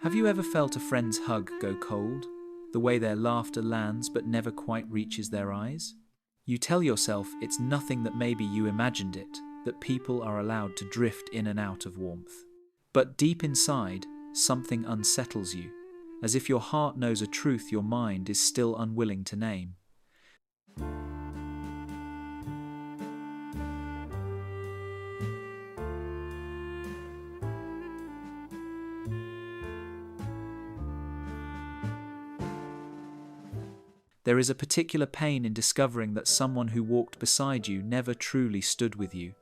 Have you ever felt a friend's hug go cold? The way their laughter lands but never quite reaches their eyes? You tell yourself it's nothing, that maybe you imagined it, that people are allowed to drift in and out of warmth. But deep inside, something unsettles you, as if your heart knows a truth your mind is still unwilling to name. There is a particular pain in discovering that someone who walked beside you never truly stood with you.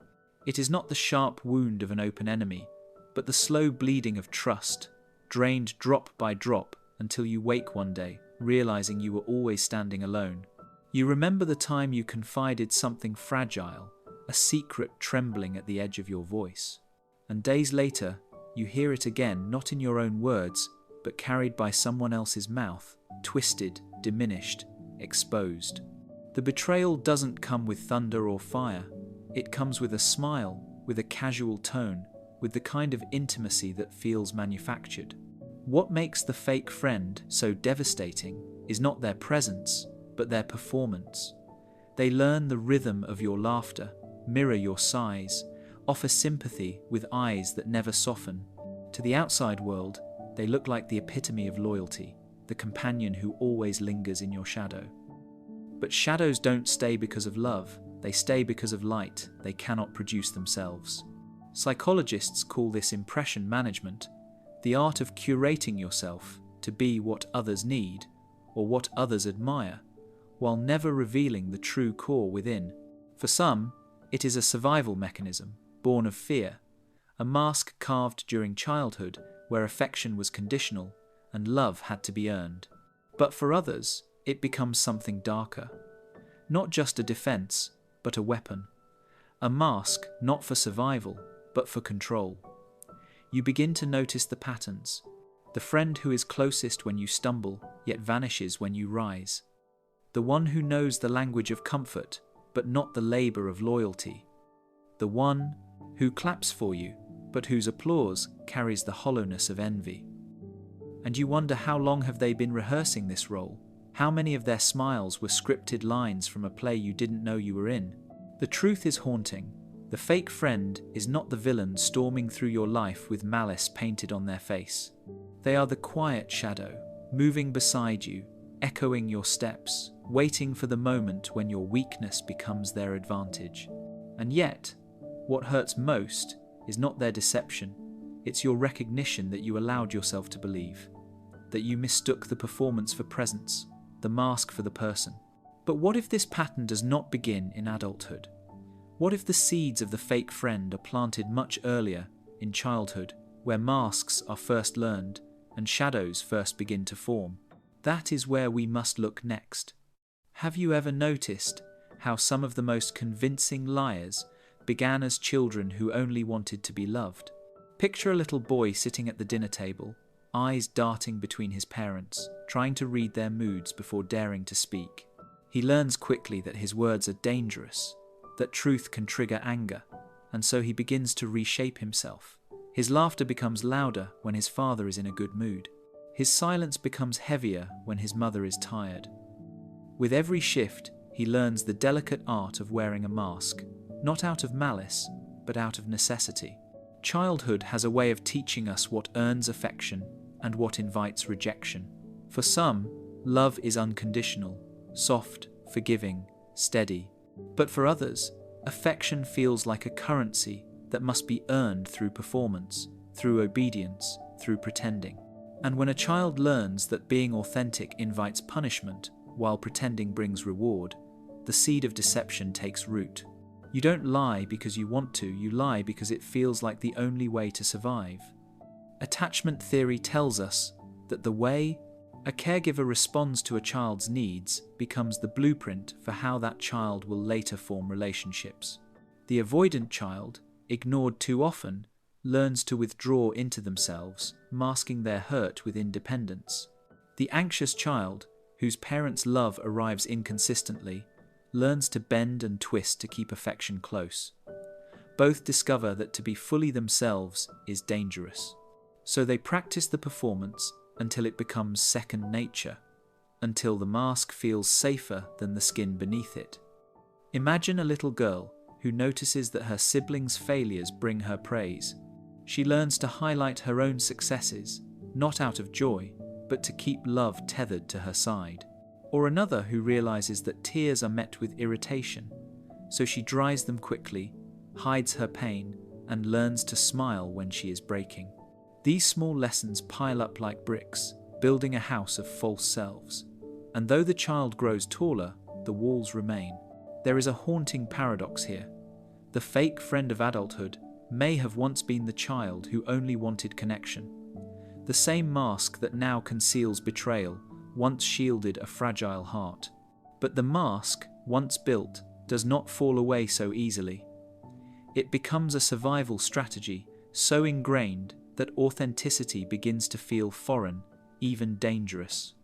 It is not the sharp wound of an open enemy, but the slow bleeding of trust, drained drop by drop until you wake one day, realizing you were always standing alone. You remember the time you confided something fragile, a secret trembling at the edge of your voice. And days later, you hear it again, not in your own words, but carried by someone else's mouth, twisted, diminished, exposed. The betrayal doesn't come with thunder or fire. It comes with a smile, with a casual tone, with the kind of intimacy that feels manufactured. What makes the fake friend so devastating is not their presence, but their performance. They learn the rhythm of your laughter, mirror your sighs, offer sympathy with eyes that never soften. To the outside world, they look like the epitome of loyalty, the companion who always lingers in your shadow. But shadows don't stay because of love, they stay because of light they cannot produce themselves. Psychologists call this impression management, the art of curating yourself to be what others need or what others admire, while never revealing the true core within. For some, it is a survival mechanism, born of fear, a mask carved during childhood where affection was conditional and love had to be earned. But for others, it becomes something darker. Not just a defense, but a weapon. A mask not for survival, but for control. You begin to notice the patterns. The friend who is closest when you stumble, yet vanishes when you rise. The one who knows the language of comfort, but not the labor of loyalty. The one who claps for you, but whose applause carries the hollowness of envy. And you wonder, how long have they been rehearsing this role? How many of their smiles were scripted lines from a play you didn't know you were in? The truth is haunting. The fake friend is not the villain storming through your life with malice painted on their face. They are the quiet shadow, moving beside you, echoing your steps, waiting for the moment when your weakness becomes their advantage. And yet, what hurts most is not their deception. It's your recognition that you allowed yourself to believe, that you mistook the performance for presence, the mask for the person. But what if this pattern does not begin in adulthood? What if the seeds of the fake friend are planted much earlier, in childhood, where masks are first learned and shadows first begin to form? That is where we must look next. Have you ever noticed how some of the most convincing liars began as children who only wanted to be loved? Picture a little boy sitting at the dinner table, eyes darting between his parents, trying to read their moods before daring to speak. He learns quickly that his words are dangerous, that truth can trigger anger, and so he begins to reshape himself. His laughter becomes louder when his father is in a good mood. His silence becomes heavier when his mother is tired. With every shift, he learns the delicate art of wearing a mask, not out of malice, but out of necessity. Childhood has a way of teaching us what earns affection and what invites rejection. For some, love is unconditional, soft, forgiving, steady. But for others, affection feels like a currency that must be earned through performance, through obedience, through pretending. And when a child learns that being authentic invites punishment, while pretending brings reward, the seed of deception takes root. You don't lie because you want to, you lie because it feels like the only way to survive. Attachment theory tells us that the way a caregiver responds to a child's needs becomes the blueprint for how that child will later form relationships. The avoidant child, ignored too often, learns to withdraw into themselves, masking their hurt with independence. The anxious child, whose parents' love arrives inconsistently, learns to bend and twist to keep affection close. Both discover that to be fully themselves is dangerous. So they practice the performance until it becomes second nature, until the mask feels safer than the skin beneath it. Imagine a little girl who notices that her siblings' failures bring her praise. She learns to highlight her own successes, not out of joy, but to keep love tethered to her side. Or another who realizes that tears are met with irritation, so she dries them quickly, hides her pain, and learns to smile when she is breaking. These small lessons pile up like bricks, building a house of false selves. And though the child grows taller, the walls remain. There is a haunting paradox here. The fake friend of adulthood may have once been the child who only wanted connection. The same mask that now conceals betrayal once shielded a fragile heart. But the mask, once built, does not fall away so easily. It becomes a survival strategy so ingrained that authenticity begins to feel foreign, even dangerous.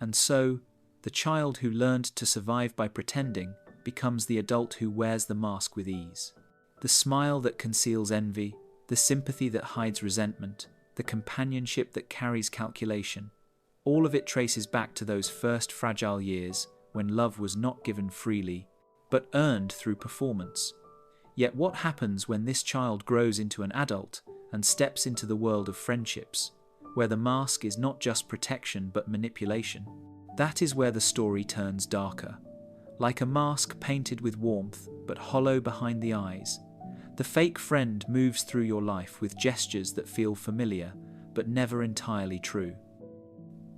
And so, the child who learned to survive by pretending becomes the adult who wears the mask with ease. The smile that conceals envy, the sympathy that hides resentment, the companionship that carries calculation, all of it traces back to those first fragile years when love was not given freely, but earned through performance. Yet what happens when this child grows into an adult and steps into the world of friendships, where the mask is not just protection but manipulation? That is where the story turns darker. Like a mask painted with warmth but hollow behind the eyes, the fake friend moves through your life with gestures that feel familiar but never entirely true.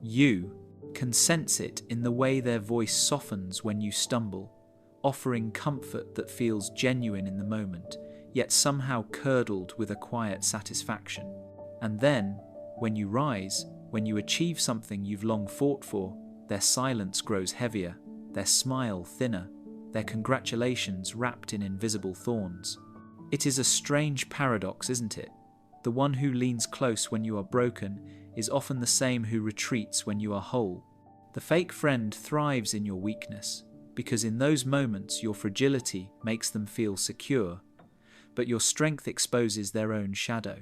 You can sense it in the way their voice softens when you stumble, offering comfort that feels genuine in the moment, yet somehow curdled with a quiet satisfaction. And then, when you rise, when you achieve something you've long fought for, their silence grows heavier, their smile thinner, their congratulations wrapped in invisible thorns. It is a strange paradox, isn't it? The one who leans close when you are broken is often the same who retreats when you are whole. The fake friend thrives in your weakness, because in those moments your fragility makes them feel secure, but your strength exposes their own shadow.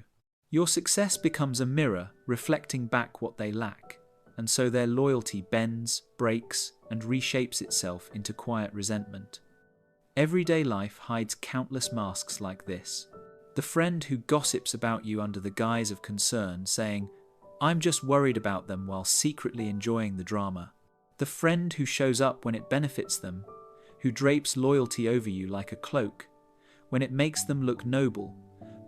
Your success becomes a mirror reflecting back what they lack, and so their loyalty bends, breaks, and reshapes itself into quiet resentment. Everyday life hides countless masks like this. The friend who gossips about you under the guise of concern, saying, "I'm just worried about them," while secretly enjoying the drama. The friend who shows up when it benefits them, who drapes loyalty over you like a cloak, when it makes them look noble,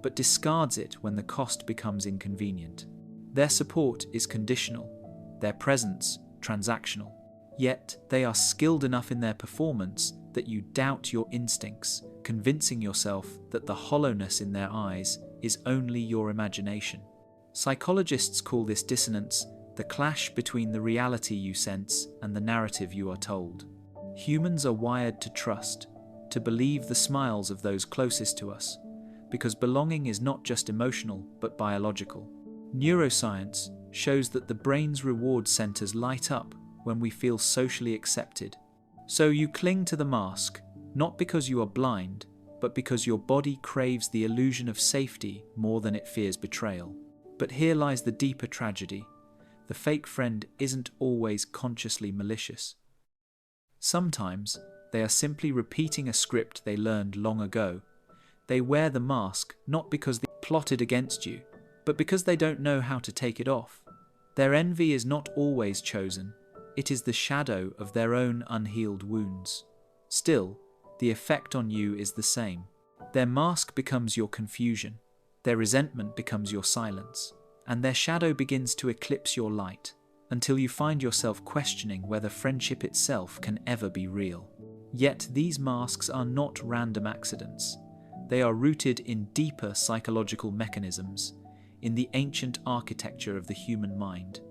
but discards it when the cost becomes inconvenient. Their support is conditional, their presence transactional. Yet they are skilled enough in their performance that you doubt your instincts, convincing yourself that the hollowness in their eyes is only your imagination. Psychologists call this dissonance, the clash between the reality you sense and the narrative you are told. Humans are wired to trust, to believe the smiles of those closest to us, because belonging is not just emotional but biological. Neuroscience shows that the brain's reward centers light up when we feel socially accepted. So you cling to the mask, not because you are blind, but because your body craves the illusion of safety more than it fears betrayal. But here lies the deeper tragedy. The fake friend isn't always consciously malicious. Sometimes they are simply repeating a script they learned long ago. They wear the mask not because they plotted against you, but because they don't know how to take it off. Their envy is not always chosen. It is the shadow of their own unhealed wounds. Still, the effect on you is the same. Their mask becomes your confusion, their resentment becomes your silence, and their shadow begins to eclipse your light, until you find yourself questioning whether friendship itself can ever be real. Yet these masks are not random accidents. They are rooted in deeper psychological mechanisms, in the ancient architecture of the human mind,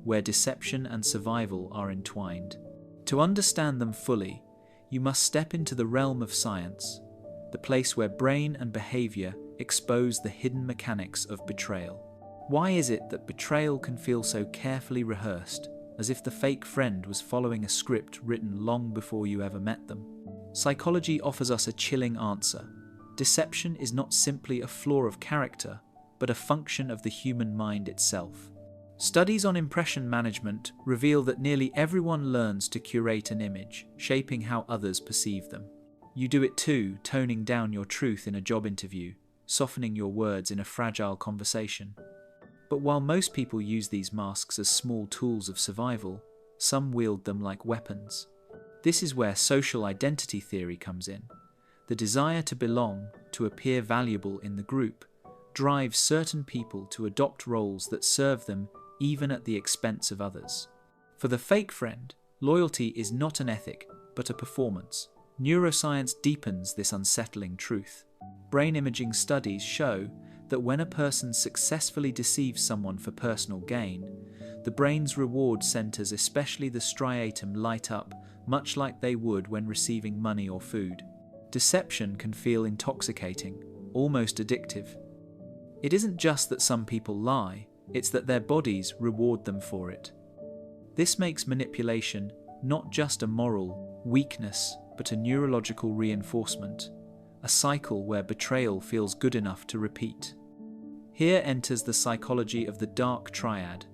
where deception and survival are entwined. To understand them fully, you must step into the realm of science, the place where brain and behavior expose the hidden mechanics of betrayal. Why is it that betrayal can feel so carefully rehearsed, as if the fake friend was following a script written long before you ever met them? Psychology offers us a chilling answer. Deception is not simply a flaw of character, but a function of the human mind itself. Studies on impression management reveal that nearly everyone learns to curate an image, shaping how others perceive them. You do it too, toning down your truth in a job interview, softening your words in a fragile conversation. But while most people use these masks as small tools of survival, some wield them like weapons. This is where social identity theory comes in. The desire to belong, to appear valuable in the group, drives certain people to adopt roles that serve them even at the expense of others. For the fake friend, loyalty is not an ethic, but a performance. Neuroscience deepens this unsettling truth. Brain imaging studies show that when a person successfully deceives someone for personal gain, the brain's reward centers, especially the striatum, light up, much like they would when receiving money or food. Deception can feel intoxicating, almost addictive. It isn't just that some people lie, it's that their bodies reward them for it. This makes manipulation not just a moral weakness, but a neurological reinforcement, a cycle where betrayal feels good enough to repeat. Here enters the psychology of the dark triad: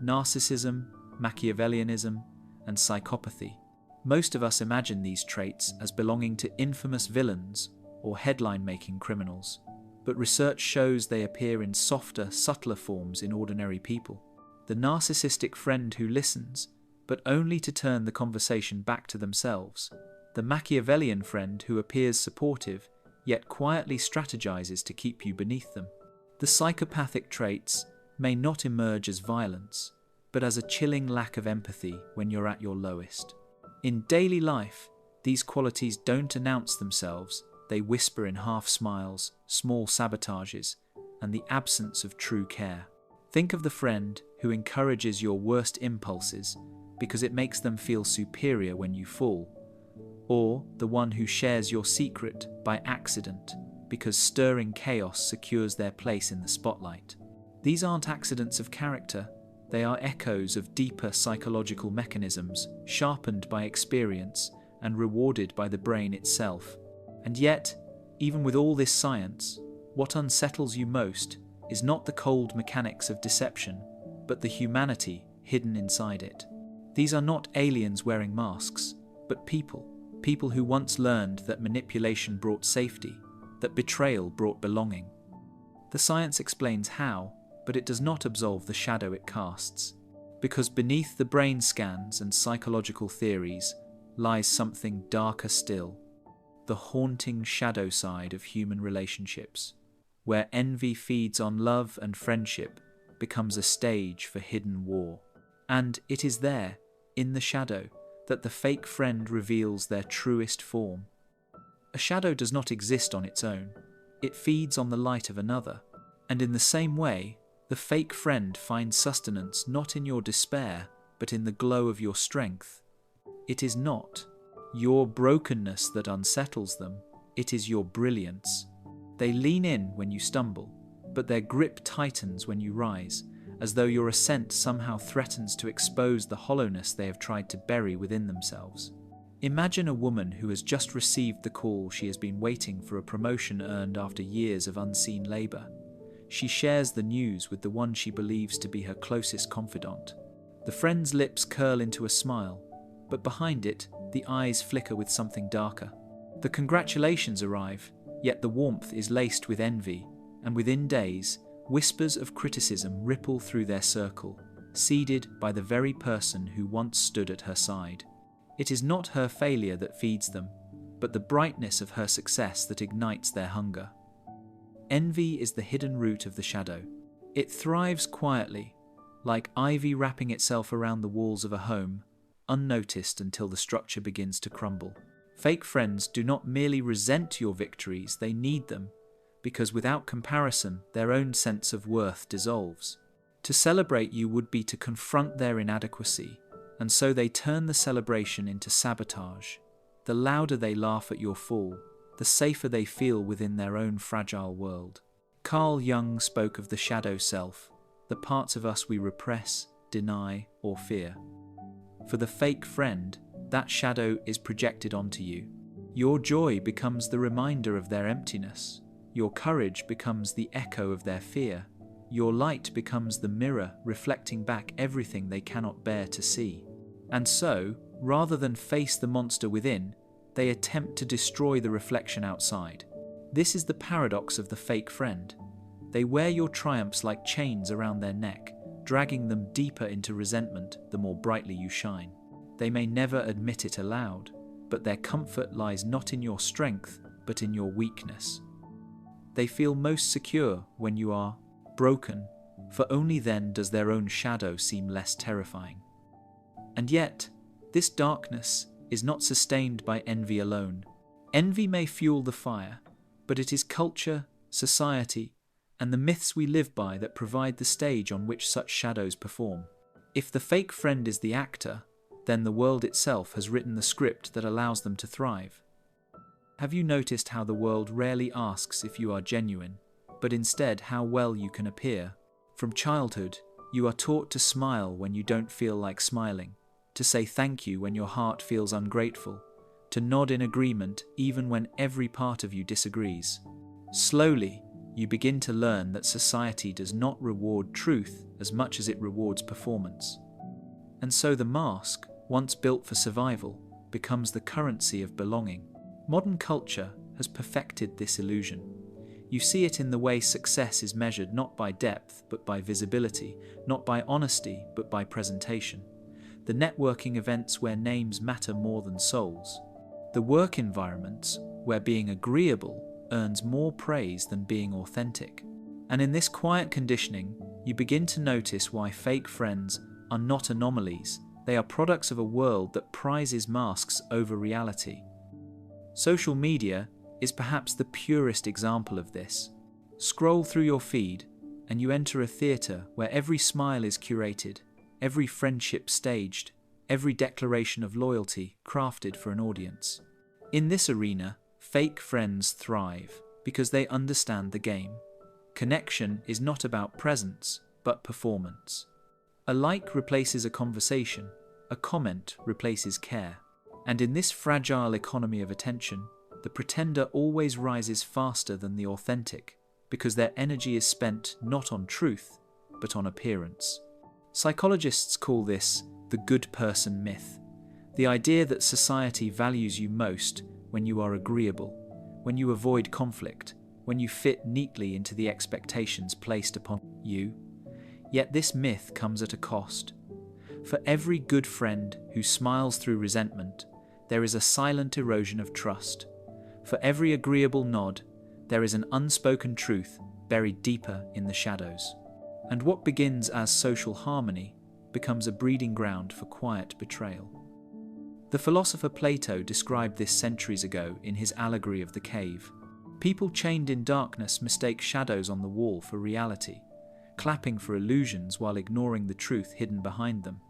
narcissism, Machiavellianism, and psychopathy. Most of us imagine these traits as belonging to infamous villains or headline-making criminals, but research shows they appear in softer, subtler forms in ordinary people. The narcissistic friend who listens, but only to turn the conversation back to themselves. The Machiavellian friend who appears supportive, yet quietly strategizes to keep you beneath them. The psychopathic traits may not emerge as violence, but as a chilling lack of empathy when you're at your lowest. In daily life, these qualities don't announce themselves. They whisper in half smiles, small sabotages, and the absence of true care. Think of the friend who encourages your worst impulses because it makes them feel superior when you fall, or the one who shares your secret by accident because stirring chaos secures their place in the spotlight. These aren't accidents of character, they are echoes of deeper psychological mechanisms sharpened by experience and rewarded by the brain itself. And yet, even with all this science, what unsettles you most is not the cold mechanics of deception, but the humanity hidden inside it. These are not aliens wearing masks, but people who once learned that manipulation brought safety, that betrayal brought belonging. The science explains how, but it does not absolve the shadow it casts, because beneath the brain scans and psychological theories lies something darker still. The haunting shadow side of human relationships, where envy feeds on love and friendship becomes a stage for hidden war. And it is there, in the shadow, that the fake friend reveals their truest form. A shadow does not exist on its own. It feeds on the light of another. And in the same way, the fake friend finds sustenance not in your despair, but in the glow of your strength. It is not your brokenness that unsettles them, it is your brilliance. They lean in when you stumble, but their grip tightens when you rise, as though your ascent somehow threatens to expose the hollowness they have tried to bury within themselves. Imagine a woman who has just received the call she has been waiting for, a promotion earned after years of unseen labor. She shares the news with the one she believes to be her closest confidant. The friend's lips curl into a smile, but behind it, the eyes flicker with something darker. The congratulations arrive, yet the warmth is laced with envy, and within days, whispers of criticism ripple through their circle, seeded by the very person who once stood at her side. It is not her failure that feeds them, but the brightness of her success that ignites their hunger. Envy is the hidden root of the shadow. It thrives quietly, like ivy wrapping itself around the walls of a home, unnoticed until the structure begins to crumble. Fake friends do not merely resent your victories, they need them, because without comparison, their own sense of worth dissolves. To celebrate you would be to confront their inadequacy, and so they turn the celebration into sabotage. The louder they laugh at your fall, the safer they feel within their own fragile world. Carl Jung spoke of the shadow self, the parts of us we repress, deny, or fear. For the fake friend, that shadow is projected onto you. Your joy becomes the reminder of their emptiness. Your courage becomes the echo of their fear. your light becomes the mirror reflecting back everything they cannot bear to see. And so, rather than face the monster within, they attempt to destroy the reflection outside. This is the paradox of the fake friend. They wear your triumphs like chains around their neck, dragging them deeper into resentment the more brightly you shine. They may never admit it aloud, but their comfort lies not in your strength, but in your weakness. They feel most secure when you are broken, for only then does their own shadow seem less terrifying. And yet, this darkness is not sustained by envy alone. Envy may fuel the fire, but it is culture, society, and the myths we live by that provide the stage on which such shadows perform. If the fake friend is the actor, then the world itself has written the script that allows them to thrive. Have you noticed how the world rarely asks if you are genuine, but instead how well you can appear? From childhood, you are taught to smile when you don't feel like smiling, to say thank you when your heart feels ungrateful, to nod in agreement even when every part of you disagrees. Slowly, you begin to learn that society does not reward truth as much as it rewards performance. And so the mask, once built for survival, becomes the currency of belonging. Modern culture has perfected this illusion. You see it in the way success is measured not by depth but by visibility, not by honesty but by presentation. The networking events where names matter more than souls. The work environments where being agreeable earns more praise than being authentic. And in this quiet conditioning, you begin to notice why fake friends are not anomalies. They are products of a world that prizes masks over reality. Social media is perhaps the purest example of this. Scroll through your feed, and you enter a theatre where every smile is curated, every friendship staged, every declaration of loyalty crafted for an audience. In this arena, fake friends thrive because they understand the game. Connection is not about presence, but performance. A like replaces a conversation, a comment replaces care. And in this fragile economy of attention, the pretender always rises faster than the authentic, because their energy is spent not on truth, but on appearance. Psychologists call this the good person myth, the idea that society values you most when you are agreeable, when you avoid conflict, when you fit neatly into the expectations placed upon you. Yet this myth comes at a cost. For every good friend who smiles through resentment, there is a silent erosion of trust. For every agreeable nod, there is an unspoken truth buried deeper in the shadows. And what begins as social harmony becomes a breeding ground for quiet betrayal. The philosopher Plato described this centuries ago in his allegory of the cave. People chained in darkness mistake shadows on the wall for reality, clapping for illusions while ignoring the truth hidden behind them.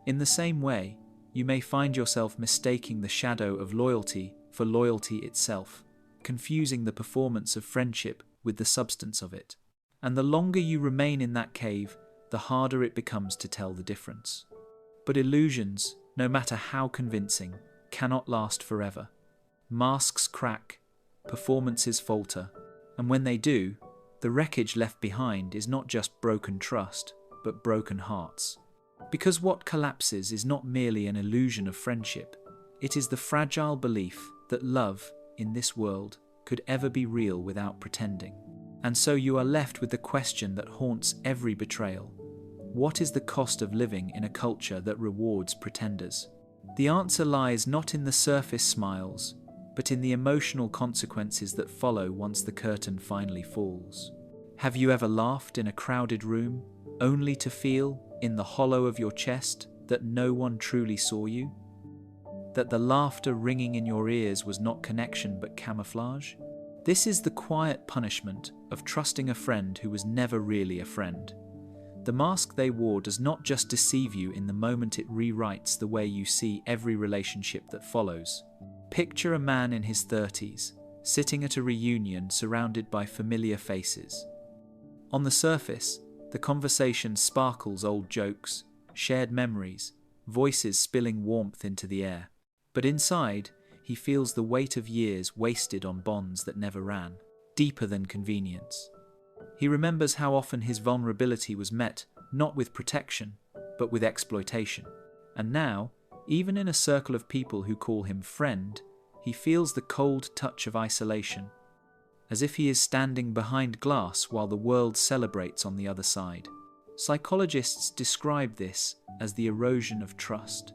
In the same way, you may find yourself mistaking the shadow of loyalty for loyalty itself, confusing the performance of friendship with the substance of it. And the longer you remain in that cave, the harder it becomes to tell the difference. But illusions, no matter how convincing, cannot last forever. Masks crack, performances falter, and when they do, the wreckage left behind is not just broken trust, but broken hearts. Because what collapses is not merely an illusion of friendship, it is the fragile belief that love, in this world, could ever be real without pretending. And so you are left with the question that haunts every betrayal. What is the cost of living in a culture that rewards pretenders? The answer lies not in the surface smiles, but in the emotional consequences that follow once the curtain finally falls. Have you ever laughed in a crowded room, only to feel, in the hollow of your chest, that no one truly saw you? That the laughter ringing in your ears was not connection but camouflage? This is the quiet punishment of trusting a friend who was never really a friend. The mask they wore does not just deceive you in the moment, it rewrites the way you see every relationship that follows. Picture a man in his 30s, sitting at a reunion surrounded by familiar faces. On the surface, the conversation sparkles old jokes, shared memories, voices spilling warmth into the air. But inside, he feels the weight of years wasted on bonds that never ran, deeper than convenience. He remembers how often his vulnerability was met not with protection, but with exploitation. And now, even in a circle of people who call him friend, he feels the cold touch of isolation, as if he is standing behind glass while the world celebrates on the other side. Psychologists describe this as the erosion of trust.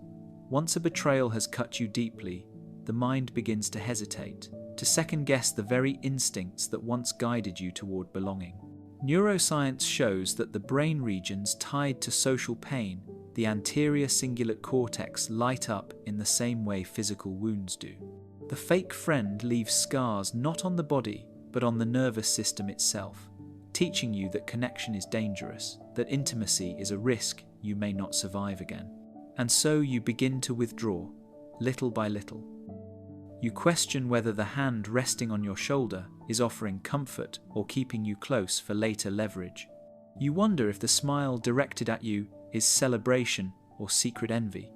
Once a betrayal has cut you deeply, the mind begins to hesitate, to second-guess the very instincts that once guided you toward belonging. Neuroscience shows that the brain regions tied to social pain, the anterior cingulate cortex, light up in the same way physical wounds do. The fake friend leaves scars not on the body, but on the nervous system itself, teaching you that connection is dangerous, that intimacy is a risk you may not survive again. And so you begin to withdraw, little by little. You question whether the hand resting on your shoulder is offering comfort or keeping you close for later leverage. You wonder if the smile directed at you is celebration or secret envy.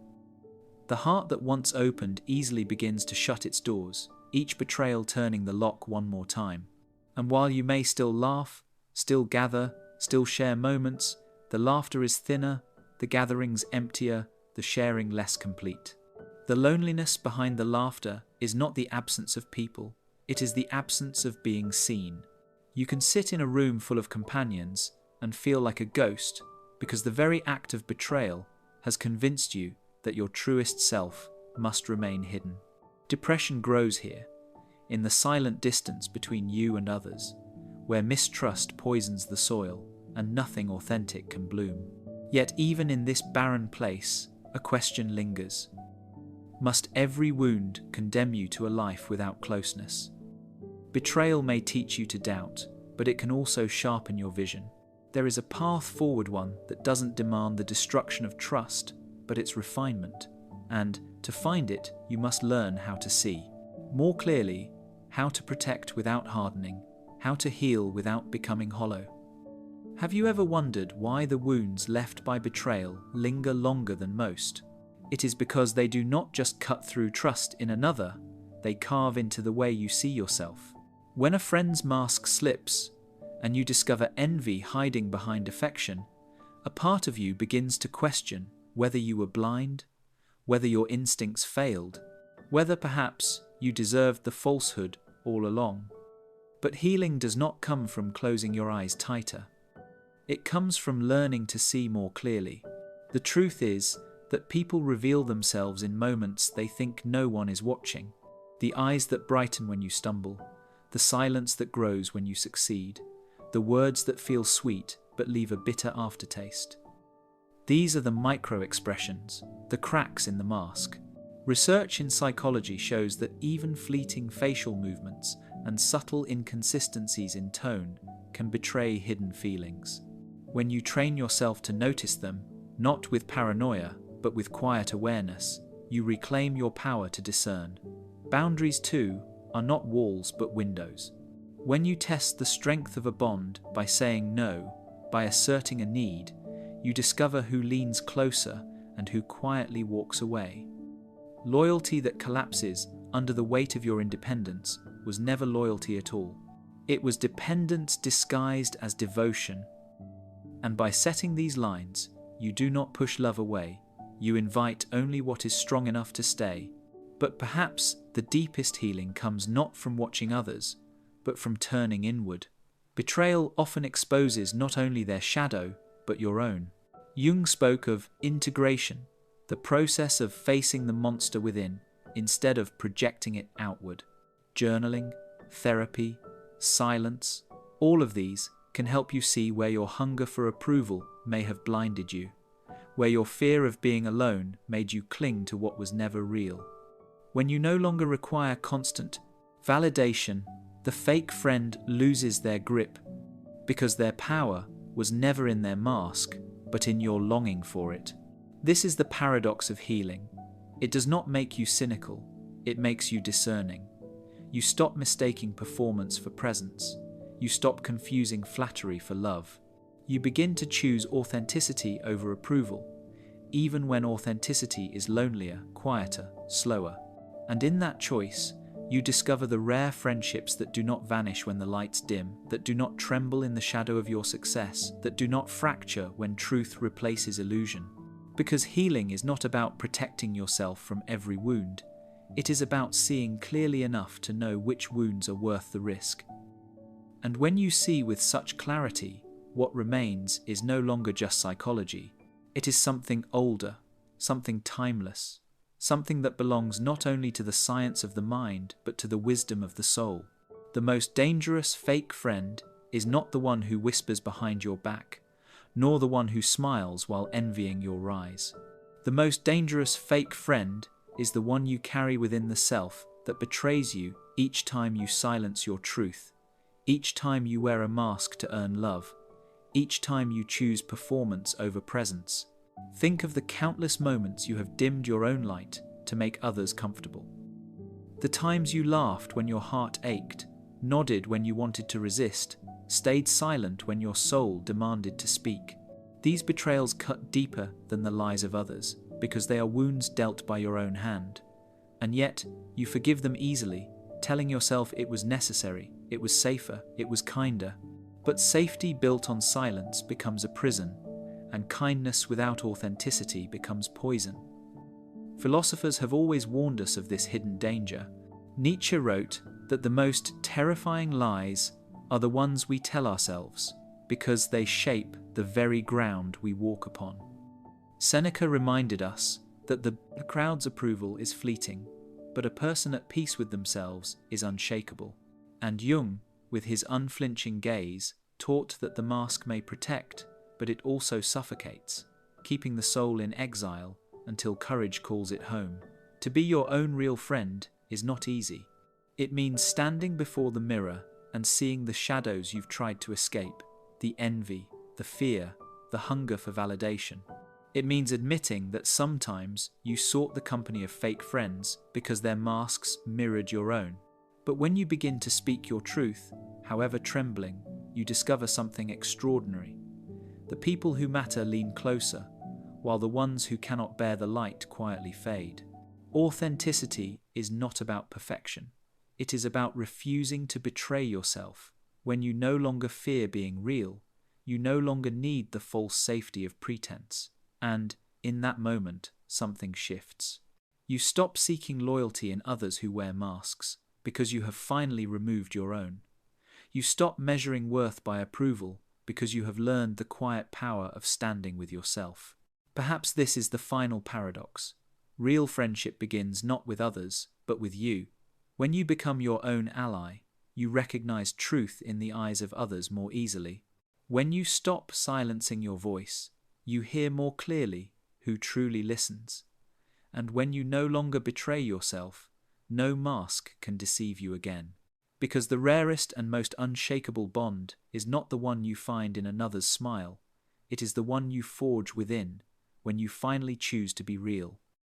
The heart that once opened easily begins to shut its doors, each betrayal turning the lock one more time. And while you may still laugh, still gather, still share moments, the laughter is thinner, the gatherings emptier, the sharing less complete. The loneliness behind the laughter is not the absence of people, it is the absence of being seen. You can sit in a room full of companions and feel like a ghost because the very act of betrayal has convinced you that your truest self must remain hidden. Depression grows here, in the silent distance between you and others, where mistrust poisons the soil and nothing authentic can bloom. Yet even in this barren place, a question lingers. Must every wound condemn you to a life without closeness? Betrayal may teach you to doubt, but it can also sharpen your vision. There is a path forward, one that doesn't demand the destruction of trust, but its refinement. And to find it, you must learn how to see. More clearly, how to protect without hardening, how to heal without becoming hollow. Have you ever wondered why the wounds left by betrayal linger longer than most? It is because they do not just cut through trust in another, they carve into the way you see yourself. When a friend's mask slips, and you discover envy hiding behind affection, a part of you begins to question whether you were blind, whether your instincts failed, whether perhaps you deserved the falsehood all along. But healing does not come from closing your eyes tighter. It comes from learning to see more clearly. The truth is that people reveal themselves in moments they think no one is watching. The eyes that brighten when you stumble, the silence that grows when you succeed, the words that feel sweet but leave a bitter aftertaste. These are the micro-expressions, the cracks in the mask. Research in psychology shows that even fleeting facial movements and subtle inconsistencies in tone can betray hidden feelings. When you train yourself to notice them, not with paranoia, but with quiet awareness, you reclaim your power to discern. Boundaries, too, are not walls but windows. When you test the strength of a bond by saying no, by asserting a need, you discover who leans closer and who quietly walks away. Loyalty that collapses under the weight of your independence was never loyalty at all. It was dependence disguised as devotion. And by setting these lines, you do not push love away, you invite only what is strong enough to stay. But perhaps the deepest healing comes not from watching others, but from turning inward. Betrayal often exposes not only their shadow, but your own. Jung spoke of integration, the process of facing the monster within, instead of projecting it outward. Journaling, therapy, silence, all of these can help you see where your hunger for approval may have blinded you, where your fear of being alone made you cling to what was never real. When you no longer require constant validation, the fake friend loses their grip, because their power was never in their mask, but in your longing for it. This is the paradox of healing. It does not make you cynical, it makes you discerning. You stop mistaking performance for presence. You stop confusing flattery for love. You begin to choose authenticity over approval, even when authenticity is lonelier, quieter, slower. And in that choice, You discover the rare friendships that do not vanish when the lights dim, that do not tremble in the shadow of your success, that do not fracture when truth replaces illusion. Because healing is not about protecting yourself from every wound. It is about seeing clearly enough to know which wounds are worth the risk. And when you see with such clarity, what remains is no longer just psychology. It is something older, something timeless, something that belongs not only to the science of the mind, but to the wisdom of the soul. The most dangerous fake friend is not the one who whispers behind your back, nor the one who smiles while envying your rise. The most dangerous fake friend is the one you carry within the self that betrays you each time you silence your truth, each time you wear a mask to earn love, each time you choose performance over presence. Think of the countless moments you have dimmed your own light to make others comfortable. The times you laughed when your heart ached, nodded when you wanted to resist, stayed silent when your soul demanded to speak. These betrayals cut deeper than the lies of others, because they are wounds dealt by your own hand. And yet, you forgive them easily, telling yourself it was necessary, it was safer, it was kinder. But safety built on silence becomes a prison, and kindness without authenticity becomes poison. Philosophers have always warned us of this hidden danger. Nietzsche wrote that the most terrifying lies are the ones we tell ourselves, because they shape the very ground we walk upon. Seneca reminded us that the crowd's approval is fleeting, but a person at peace with themselves is unshakable. And Jung, with his unflinching gaze, taught that the mask may protect, but it also suffocates, keeping the soul in exile until courage calls it home. To be your own real friend is not easy. It means standing before the mirror and seeing the shadows you've tried to escape, the envy, the fear, the hunger for validation. It means admitting that sometimes you sought the company of fake friends because their masks mirrored your own. But when you begin to speak your truth, however trembling, you discover something extraordinary. The people who matter lean closer, while the ones who cannot bear the light quietly fade. Authenticity is not about perfection. It is about refusing to betray yourself. When you no longer fear being real, you no longer need the false safety of pretense. And, in that moment, something shifts. You stop seeking loyalty in others who wear masks, because you have finally removed your own. You stop measuring worth by approval, because you have learned the quiet power of standing with yourself. Perhaps this is the final paradox. Real friendship begins not with others, but with you. When you become your own ally, you recognize truth in the eyes of others more easily. When you stop silencing your voice, you hear more clearly who truly listens. And when you no longer betray yourself, no mask can deceive you again. Because the rarest and most unshakable bond is not the one you find in another's smile. It is the one you forge within when you finally choose to be real.